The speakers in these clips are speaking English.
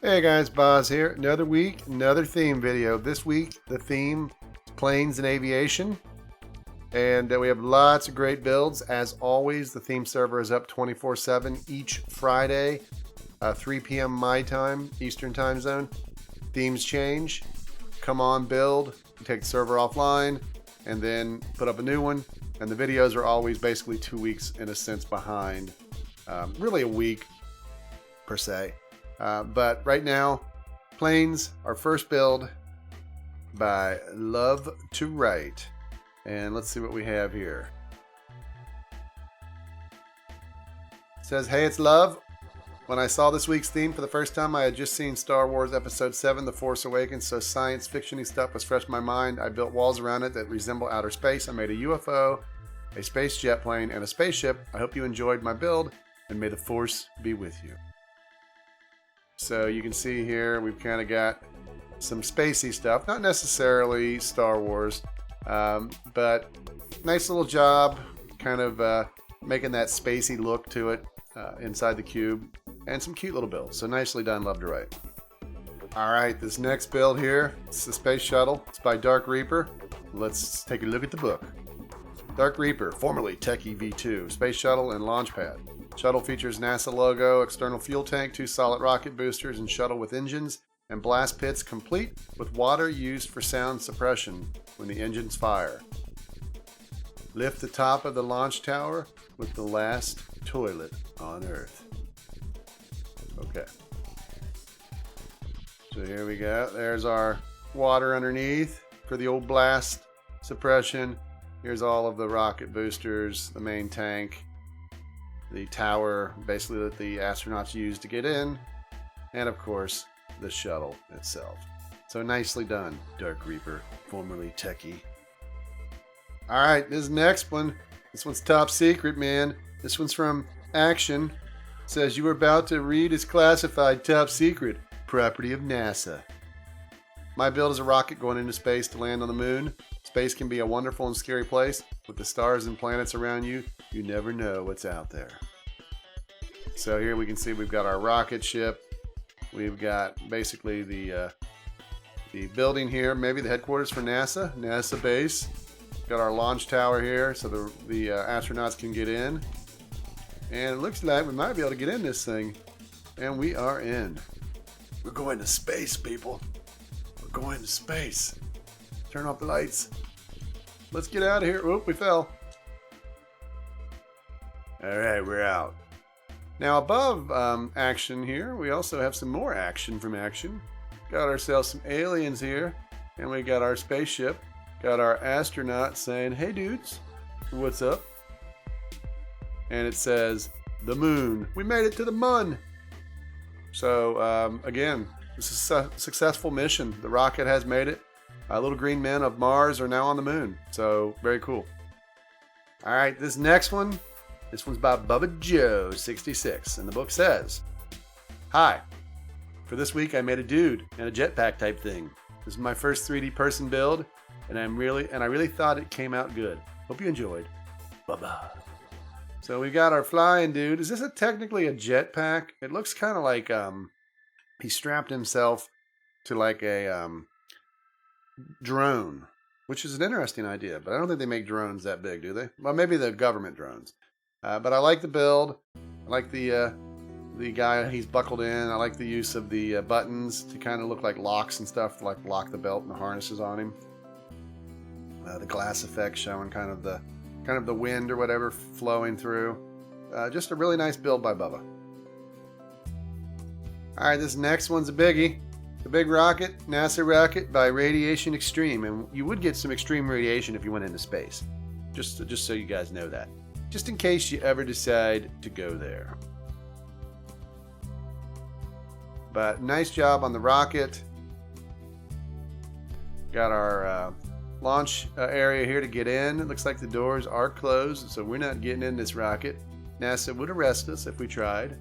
Hey guys, Boz here. Another week, another theme video. This week, the theme is Planes and Aviation. And we have lots of great builds. As always, the theme server is up 24/7 each Friday, 3 p.m. my time, Eastern time zone. Themes change. Come on, build. Take the server offline and then put up a new one. And the videos are always basically 2 weeks in a sense behind. Really a week per se. But right now, Planes, our first build by Love to Write. And let's see what we have here. It says, hey, it's Love. When I saw this week's theme for the first time, I had just seen Star Wars Episode 7, The Force Awakens, so science fiction-y stuff was fresh in my mind. I built walls around it that resemble outer space. I made a UFO, a space jet plane, and a spaceship. I hope you enjoyed my build, and may the Force be with you. So you can see here, we've kind of got some spacey stuff, not necessarily Star Wars, but nice little job, kind of making that spacey look to it inside the cube, and some cute little builds. So nicely done, Love to Write. All right, this next build here, it's the Space Shuttle. It's by Dark Reaper. Let's take a look at the book. Dark Reaper, formerly Techie V2, Space Shuttle and Launch Pad. Shuttle features NASA logo, external fuel tank, 2 solid rocket boosters, and shuttle with engines and blast pits complete with water used for sound suppression when the engines fire. Lift the top of the launch tower with the last toilet on Earth. Okay. So here we go. There's our water underneath for the old blast suppression. Here's all of the rocket boosters, the main tank, the tower basically that the astronauts use to get in, and of course the shuttle itself. So nicely done, Dark Reaper, formerly Techie. Alright, this next one, this one's top secret, man. This one's from Action. It says, you were about to read is classified top secret, property of NASA. My build is a rocket going into space to land on the moon. Space can be a wonderful and scary place. With the stars and planets around you, you never know what's out there. So here we can see we've got our rocket ship. We've got basically the building here, maybe the headquarters for NASA base. Got our launch tower here so the astronauts can get in. And it looks like we might be able to get in this thing. And we are in. We're going to space, people. We're going to space. Turn off the lights. Let's get out of here. Oop, we fell. Alright, we're out. Now above Action here, we also have some more action from Action. Got ourselves some aliens here. And we got our spaceship. Got our astronaut saying, hey dudes, what's up? And it says, the moon. We made it to the mun. So again, this is a successful mission. The rocket has made it. Little green men of Mars are now on the moon. So, very cool. Alright, this next one. This one's by Bubba Joe 66. And the book says, hi. For this week, I made a dude and a jetpack type thing. This is my first 3D person build. And I really thought it came out good. Hope you enjoyed. Bubba. So, we got our flying dude. Is this technically a jetpack? It looks kind of like he strapped himself to like a drone, which is an interesting idea, but I don't think they make drones that big, do they? Well, maybe the government drones. But I like the build. I like the guy he's buckled in. I like the use of the buttons to kind of look like locks and stuff, to like lock the belt and the harnesses on him. The glass effect showing kind of the wind or whatever flowing through. Just a really nice build by Bubba. All right, this next one's a biggie. The big rocket, NASA rocket by Radiation Extreme, and you would get some extreme radiation if you went into space. Just so you guys know that. Just in case you ever decide to go there. But nice job on the rocket. Got our launch area here to get in. It looks like the doors are closed, so we're not getting in this rocket. NASA would arrest us if we tried.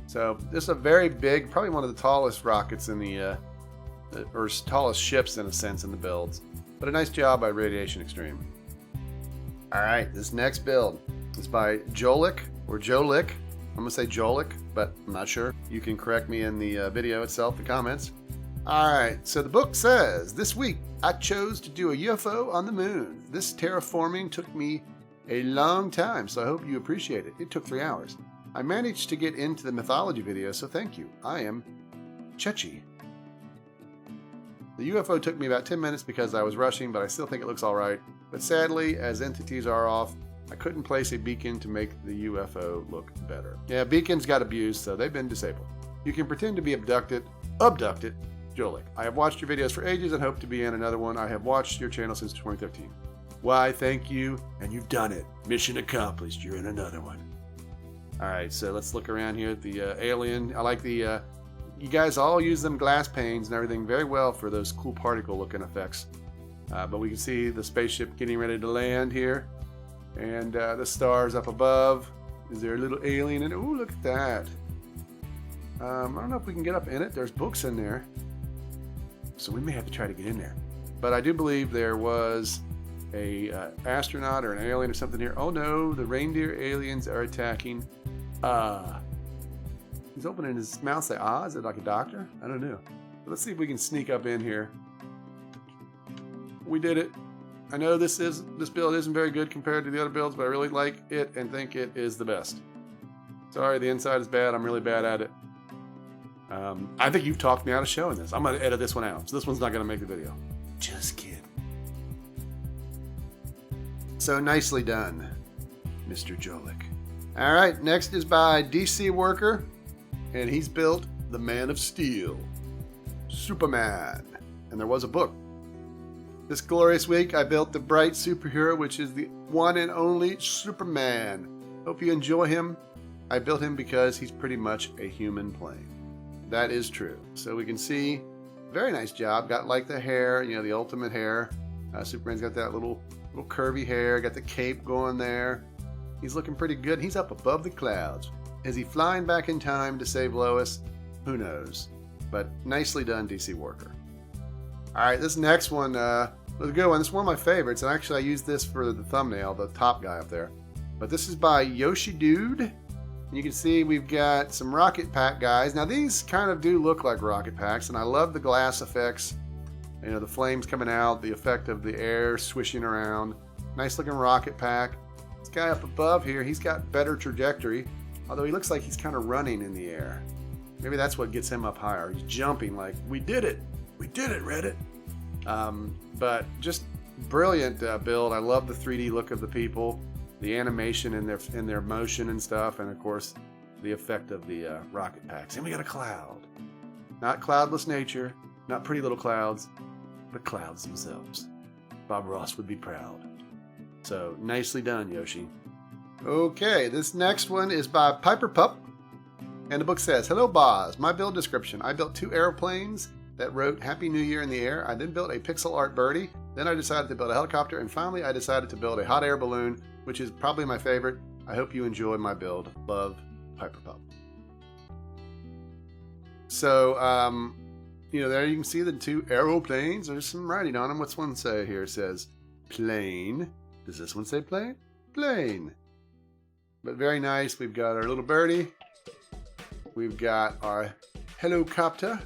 So this is a very big, probably one of the tallest rockets in the, or tallest ships in a sense in the builds. But a nice job by Radiation Extreme. All right, this next build is by Jolik or Jolik I'm going to say Jolik, but I'm not sure. You can correct me in the video itself, the comments. Alright, so the book says, this week I chose to do a UFO on the moon. This terraforming took me a long time, so I hope you appreciate it. It took 3 hours. I managed to get into the mythology video, so thank you. I am Chechi. The UFO took me about 10 minutes because I was rushing, but I still think it looks alright. But sadly, as entities are off, I couldn't place a beacon to make the UFO look better. Yeah, beacons got abused, so they've been disabled. You can pretend to be abducted, Jolik. I have watched your videos for ages and hope to be in another one. I have watched your channel since 2013. Why, thank you, and you've done it. Mission accomplished. You're in another one. Alright, so let's look around here at the alien. I like the, you guys all use them glass panes and everything very well for those cool particle looking effects. But we can see the spaceship getting ready to land here. And the stars up above. Is there a little alien in it? Ooh, look at that. I don't know if we can get up in it. There's books in there. So we may have to try to get in there. But I do believe there was a astronaut or an alien or something here. Oh no, the reindeer aliens are attacking. He's opening his mouth. Say, is it like a doctor? I don't know. But let's see if we can sneak up in here. We did it. I know this build isn't very good compared to the other builds, but I really like it and think it is the best. Sorry, the inside is bad. I'm really bad at it. I think you've talked me out of showing this. I'm going to edit this one out, so this one's not going to make the video. Just kidding. So nicely done, Mr. Jolik. All right, next is by DC Worker, and he's built the Man of Steel, Superman, and there was a book. This glorious week, I built the bright superhero, which is the one and only Superman. Hope you enjoy him. I built him because he's pretty much a human plane. That is true. So we can see, very nice job. Got like the hair, the ultimate hair. Superman's got that little curvy hair. Got the cape going there. He's looking pretty good. He's up above the clouds. Is he flying back in time to save Lois? Who knows? But nicely done, DC Worker. All right, this next one was a good one. This is one of my favorites, and actually I used this for the thumbnail, the top guy up there. But this is by Yoshi Dude. And you can see we've got some rocket pack guys. Now these kind of do look like rocket packs, and I love the glass effects. The flames coming out, the effect of the air swishing around. Nice looking rocket pack. This guy up above here, he's got better trajectory, although he looks like he's kind of running in the air. Maybe that's what gets him up higher. He's jumping like, we did it. We did it, Reddit. But just brilliant build. I love the 3D look of the people, the animation in their motion and stuff, and of course the effect of the rocket packs. And we got a cloud. Not cloudless nature, not pretty little clouds, but clouds themselves. Bob Ross would be proud. So nicely done, Yoshi. Okay, this next one is by Piper Pup, and the book says, "Hello, Boz. My build description: I built 2 airplanes that wrote Happy New Year in the air. I then built a pixel art birdie. Then I decided to build a helicopter. And finally, I decided to build a hot air balloon, which is probably my favorite. I hope you enjoy my build. Love, Piper Pup." So, there you can see the 2 aeroplanes. There's some writing on them. What's one say here? It says, plane. Does this one say plane? Plane. But very nice. We've got our little birdie. We've got our helicopter.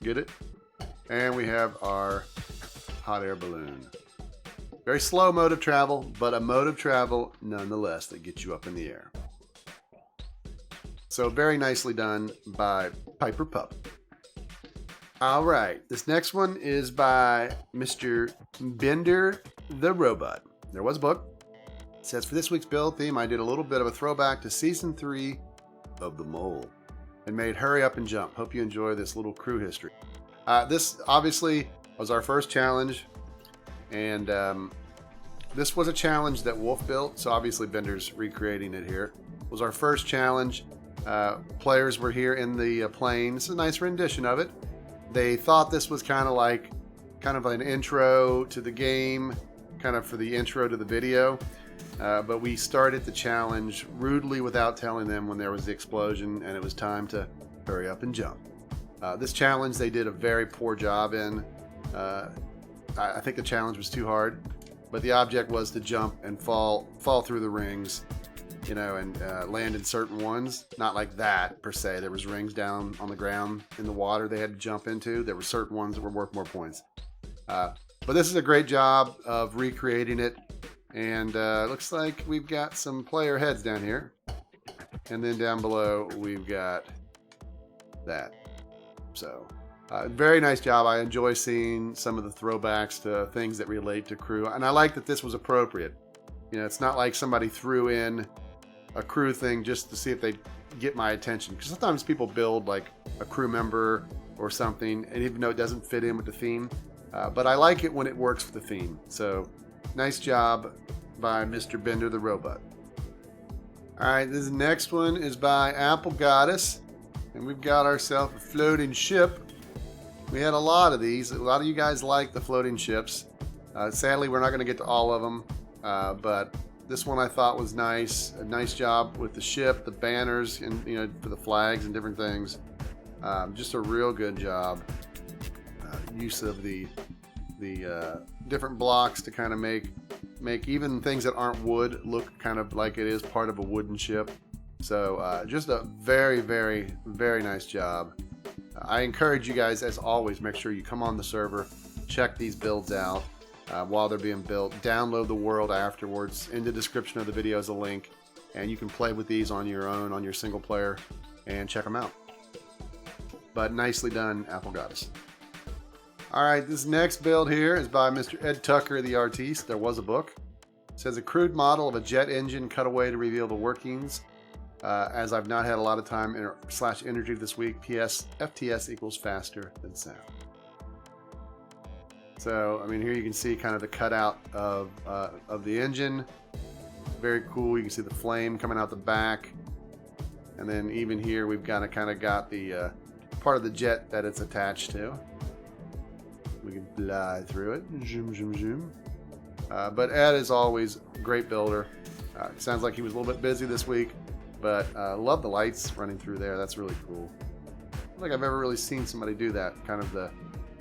Get it? And we have our hot air balloon. Very slow mode of travel, but a mode of travel nonetheless that gets you up in the air. So very nicely done by Piper Pup. All right, this next one is by Mr. Bender the Robot. There was a book. It says, for this week's build theme, I did a little bit of a throwback to Season 3 of The Mole and made Hurry Up and Jump. Hope you enjoy this little crew history. This obviously was our first challenge, and this was a challenge that Wolf built, so obviously Bender's recreating it here. It was our first challenge. Players were here in the plane. This is a nice rendition of it. They thought this was kind of an intro to the game, kind of for the intro to the video. But we started the challenge rudely without telling them when there was the explosion, and it was time to hurry up and jump. This challenge they did a very poor job in. I think the challenge was too hard, but the object was to jump and fall through the rings. you know, and land in certain ones. Not like that per se. There was rings down on the ground in the water they had to jump into. There were certain ones that were worth more points. But this is a great job of recreating it. And looks like we've got some player heads down here. And then down below, we've got that. So, very nice job. I enjoy seeing some of the throwbacks to things that relate to crew. And I like that this was appropriate. You know, it's not like somebody threw in a crew thing just to see if they get my attention. Because sometimes people build like a crew member or something, and even though it doesn't fit in with the theme. But I like it when it works with the theme. So, nice job by Mr. Bender the Robot. Alright, this next one is by Apple Goddess. And we've got ourselves a floating ship. We had a lot of these. A lot of you guys like the floating ships. Sadly, we're not going to get to all of them. But this one I thought was nice. A nice job with the ship, the banners, and you know, for the flags and different things. Just a real good job. Use of the different blocks to kind of make even things that aren't wood look kind of like it is part of a wooden ship. So just a very, very, very nice job. I encourage you guys, as always, make sure you come on the server, check these builds out while they're being built. Download the world afterwards. In the description of the video is a link, and you can play with these on your own, on your single player, and check them out. But nicely done, Apple Goddess. Alright, this next build here is by Mr. Ed Tucker, the artiste. There was a book. It says a crude model of a jet engine cut away to reveal the workings. As I've not had a lot of time / energy this week, PS, FTS equals faster than sound. So, I mean, here you can see kind of the cutout of the engine. Very cool. You can see the flame coming out the back. And then even here, we've kind of got the part of the jet that it's attached to. We can fly through it. Zoom, zoom, zoom. But Ed is always a great builder. It sounds like he was a little bit busy this week. But love the lights running through there. That's really cool. I don't think I've ever really seen somebody do that. Kind of the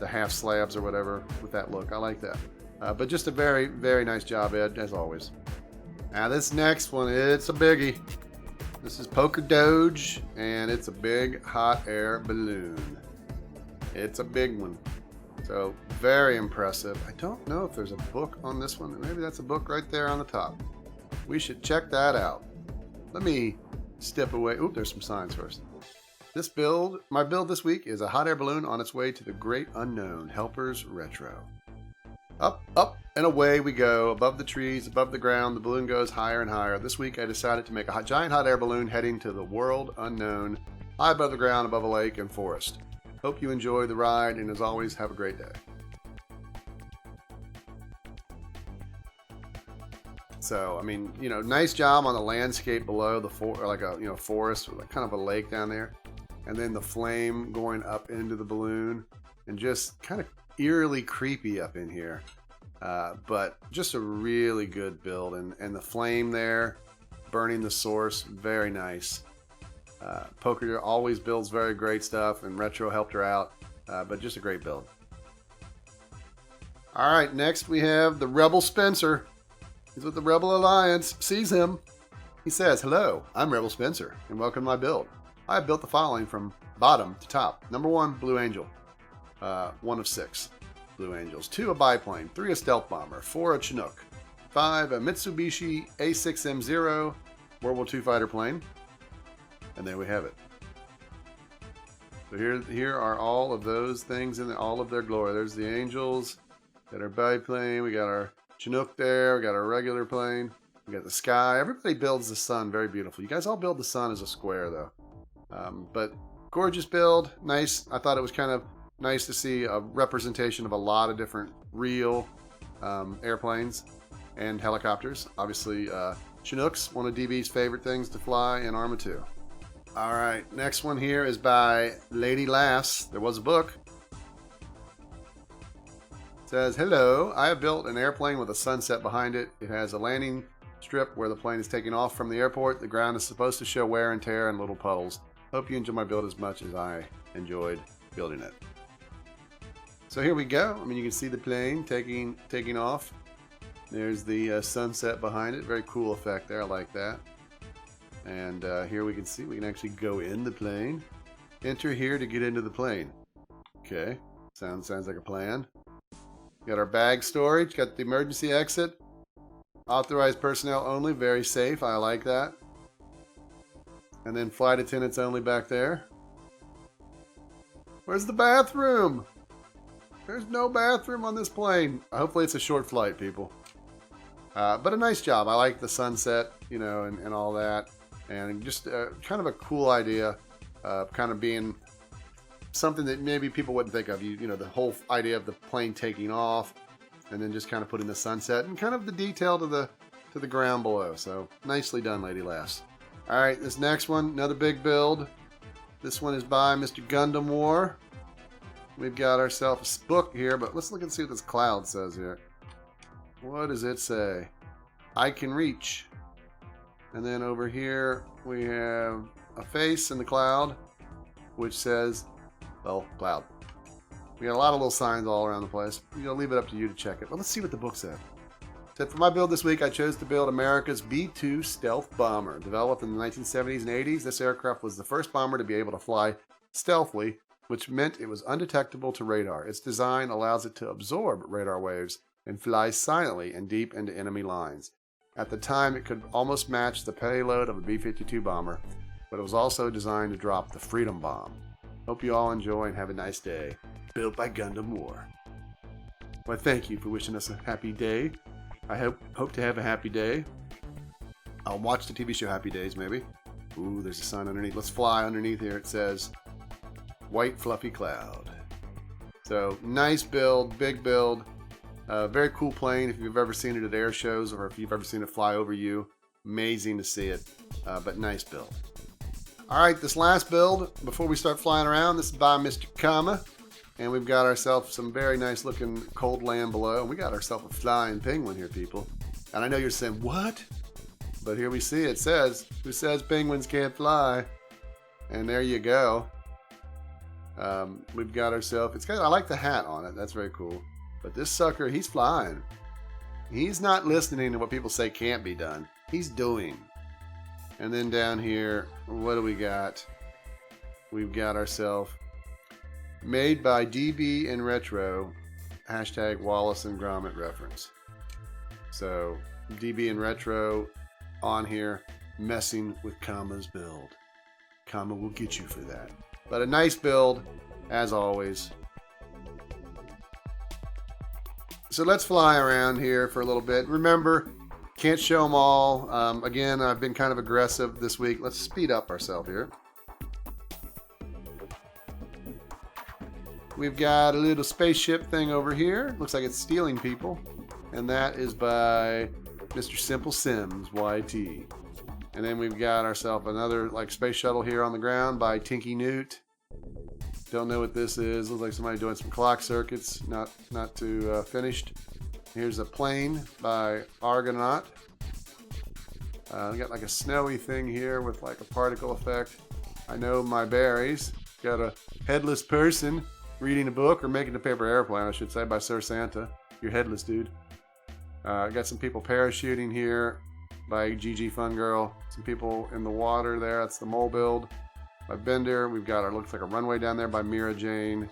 half slabs or whatever with that look. I like that. But just a very, very nice job, Ed, as always. Now this next one, it's a biggie. This is Poker Doge, and it's a big hot air balloon. It's a big one. So, very impressive. I don't know if there's a book on this one. Maybe that's a book right there on the top. We should check that out. Let me step away. Oop, there's some signs first. My build this week is a hot air balloon on its way to the great unknown, Helpers Retro. Up, up, and away we go. Above the trees, above the ground, the balloon goes higher and higher. This week I decided to make a giant hot air balloon heading to the world unknown, high above the ground, above a lake and forest. Hope you enjoy the ride, and as always, have a great day. So, I mean, you know, nice job on the landscape below the forest, or like kind of a lake down there, and then the flame going up into the balloon, and just kind of eerily creepy up in here. But just a really good build, and the flame there, burning the source, very nice. Poker always builds very great stuff, and Retro helped her out, but just a great build. All right, next we have the Rebel Spencer. He's with the Rebel Alliance. Sees him. He says, "Hello, I'm Rebel Spencer, and welcome to my build. I have built the following from bottom to top. Number 1, Blue Angel. 1 of 6 Blue Angels. 2, a biplane. 3, a stealth bomber. 4, a Chinook. 5, a Mitsubishi A6M0 World War II fighter plane. And there we have it. So here are all of those things in all of their glory. There's the Angels. Got our biplane. We got our Chinook there. We got our regular plane. We got the sky. Everybody builds the sun very beautiful. You guys all build the sun as a square, though. But gorgeous build. Nice. I thought it was kind of nice to see a representation of a lot of different real airplanes and helicopters. Obviously, Chinooks, one of DB's favorite things to fly in Arma 2. All right, next one here is by Lady Lass. There was a book. It says, "Hello, I have built an airplane with a sunset behind it. It has a landing strip where the plane is taking off from the airport. The ground is supposed to show wear and tear and little puddles. Hope you enjoy my build as much as I enjoyed building it." So here we go. I mean, you can see the plane taking off. There's the sunset behind it. Very cool effect there. I like that. And here we can see we can actually go in the plane. Enter here to get into the plane. Okay, sounds like a plan. Got our bag storage, got the emergency exit. Authorized personnel only, very safe, I like that. And then flight attendants only back there. Where's the bathroom? There's no bathroom on this plane. Hopefully it's a short flight, people. But a nice job. I like the sunset, you know, and all that. And just kind of a cool idea, kind of being something that maybe people wouldn't think of. You know, the whole idea of the plane taking off and then just kind of putting the sunset and kind of the detail to the ground below. So nicely done, Lady Lass. All right, this next one, another big build. This one is by Mr. Gundam War. We've got ourselves a book here, but let's look and see what this cloud says here. What does it say? I can reach. And then over here we have a face in the cloud, which says, well, cloud. We got a lot of little signs all around the place. I'll leave it up to you to check it. But let's see what the book said. It said, for my build this week, I chose to build America's B-2 stealth bomber. Developed in the 1970s and 80s, this aircraft was the first bomber to be able to fly stealthily, which meant it was undetectable to radar. Its design allows it to absorb radar waves and fly silently and deep into enemy lines. At the time, it could almost match the payload of a B-52 bomber, but it was also designed to drop the Freedom Bomb. Hope you all enjoy and have a nice day. Built by Gundam War. Well, thank you for wishing us a happy day. I hope to have a happy day. I'll watch the TV show Happy Days, maybe. Ooh, there's a sign underneath. Let's fly underneath here. It says, White Fluffy Cloud. So, nice build, big build. Very cool plane if you've ever seen it at air shows or if you've ever seen it fly over you. Amazing to see it, but nice build. All right, this last build, before we start flying around, this is by Mr. Kama. And we've got ourselves some very nice looking cold land below. And we got ourselves a flying penguin here, people. And I know you're saying, what? But here we see it says, who says penguins can't fly? And there you go. We've got ourselves, I like the hat on it. That's very cool. But this sucker, he's flying. He's not listening to what people say can't be done. He's doing. And then down here, what do we got? We've got ourselves made by DB in Retro, hashtag Wallace and Gromit reference. So DB in Retro on here, messing with Kama's build. Kama will get you for that. But a nice build, as always. So let's fly around here for a little bit. Remember, can't show them all. Again, I've been kind of aggressive this week. Let's speed up ourselves here. We've got a little spaceship thing over here. Looks like it's stealing people. And that is by Mr. Simple Sims, YT. And then we've got ourselves another like space shuttle here on the ground by Tinky Newt. Don't know what this is. Looks like somebody doing some clock circuits. Not too finished. Here's a plane by Argonaut. We got like a snowy thing here with like a particle effect. I know my berries. Got a headless person reading a book or making a paper airplane, I should say, by Sir Santa. You're headless, dude. Got some people parachuting here by GG Fun Girl. Some people in the water there. That's the mole build by Bender. We've got our looks like a runway down there by Mira Jane.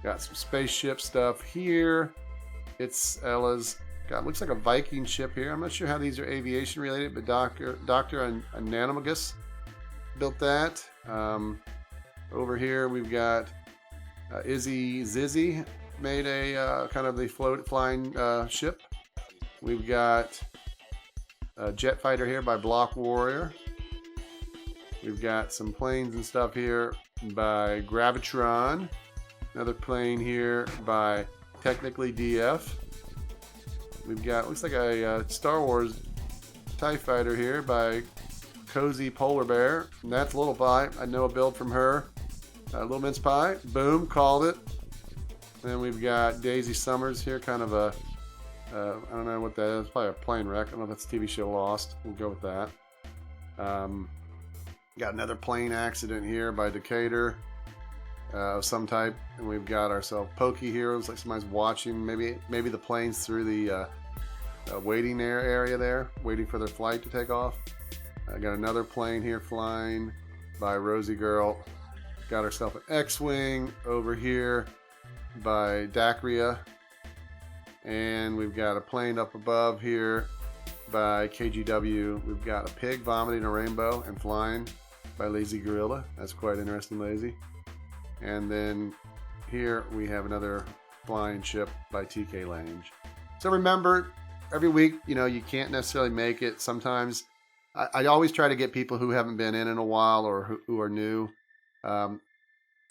Got some spaceship stuff here. It's Ella's. Got looks like a Viking ship here. I'm not sure how these are aviation related, but Dr. Anonymous built that. Over here we've got Izzy Zizzy made a kind of the flying ship. We've got a jet fighter here by Block Warrior. We've got some planes and stuff here by Gravitron. Another plane here by Technically DF. We've got, looks like a Star Wars TIE fighter here by Cozy Polar Bear. And that's Little Pie. I know a build from her. Little Mince Pie. Boom, called it. And then we've got Daisy Summers here, kind of a, I don't know what that is. Probably a plane wreck. I don't know if that's TV show Lost. We'll go with that. Got another plane accident here by Decatur of some type. And we've got ourselves Pokey here. Looks like somebody's watching. Maybe the plane's through the waiting area there, waiting for their flight to take off. I got another plane here flying by Rosie Girl. Got herself an X-Wing over here by Dacria. And we've got a plane up above here by KGW. We've got a pig vomiting a rainbow and flying by Lazy Gorilla. That's quite interesting, Lazy. And then here we have another flying ship by TK Lange. So remember, every week, you can't necessarily make it. Sometimes I always try to get people who haven't been in a while or who are new.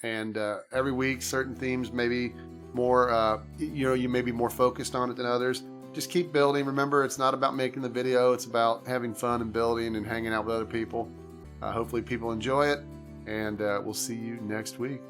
And every week, certain themes maybe more, you may be more focused on it than others. Just keep building. Remember, it's not about making the video. It's about having fun and building and hanging out with other people. Hopefully people enjoy it, and we'll see you next week.